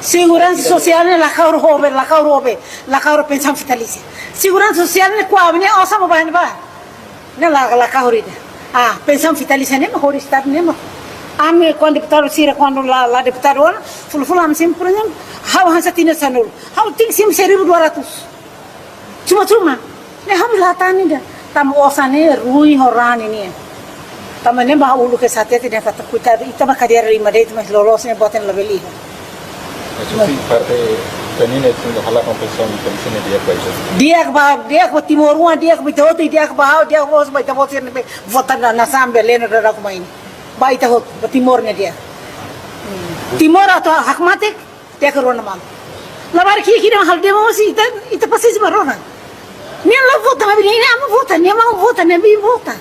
Segurança social ne lakaur pensão vitalícia. Segurança social ne qual ne osa mo bahan ba? Ne lakaur ida. Ah, pensão vitalícia ne mo estado ne mo. Ame quando deputado sira quando lá deputado ona, full am sim por exemplo, how hansa tina sanul. How ting sim 1.200. Cuma. Ne ham latani da. Tam osa ne rui horani ne. Tam ne ba ulu ke satete ne kata kuita ita ba karier rima de mas lolos ne boten labeli. Eso sí, parte tenine itu hala kompensasi komisinya dia kuasa. Dia ko timorua dia ko bitaw dia ko bahaw dia ko ba ita boten votan na sambe leno da ko main. Ba ita ko timor ne dia. Timor atau hakmatik dia ko rona mal. Labar ki na hal demo si ita pasis barona. Ni la vota ma bini ama vota, ni mau vota, ni bi vota.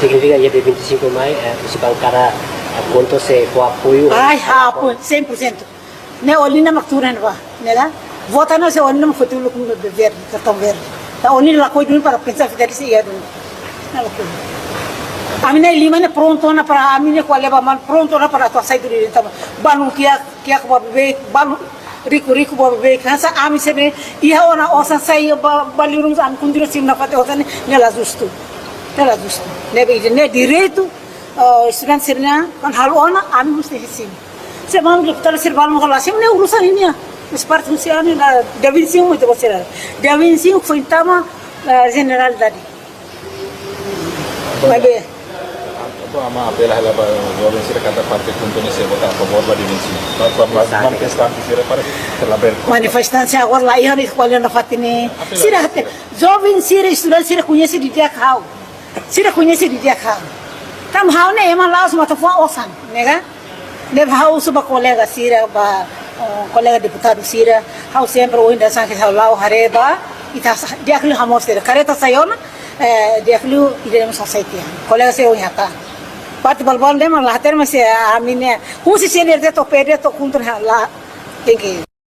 Significa ya de 25 de maio, se bancara quanto se com apoio. Ai, apoio, 100%. Ne olina makturan ba, nela? Vota na se olina futuro com verde, cartão verde. Ta olina la coisa para pensar fidelidade ia dun. Na la coisa. A minha lima ne pronto na para a minha qual leva mal pronto na para tua saída de tama. Banu que ko babe, banu rico babe, kansa ami sebe ia ona osa sai balirung an kundiro sim na fate osa nela justo. Nela justo. Ne direito estudante sirna kan hal ona ami musti hisim. Se mam deputado sirval mo kala sim ne urusan ini ya. Mas parte musiani na Davin Singh muito você. Davin Singh foi tama general dadi. Babe. Apa ama apela hala ba jovem sira kata parte kuntoni se vota a favor ba dimensi. Manifestante sira para terlaber. Manifestante agora lá ia qual na fatine. Sira até jovem sira estudante sira conhece de dia kau. Sira conhece de dia kau. Tam hau ne ema laos mata fo osan, nega? Ne hau suba colega sira ba colega deputado sira, hau sempre o ainda sangue hau lao hareba, ita dia klu hamos sira. Careta sayona dia klu iremos aceitar. Colega se o nhaka. Parte balbal dem lah ter mas a minha, se ele de to pede to contra lá tem que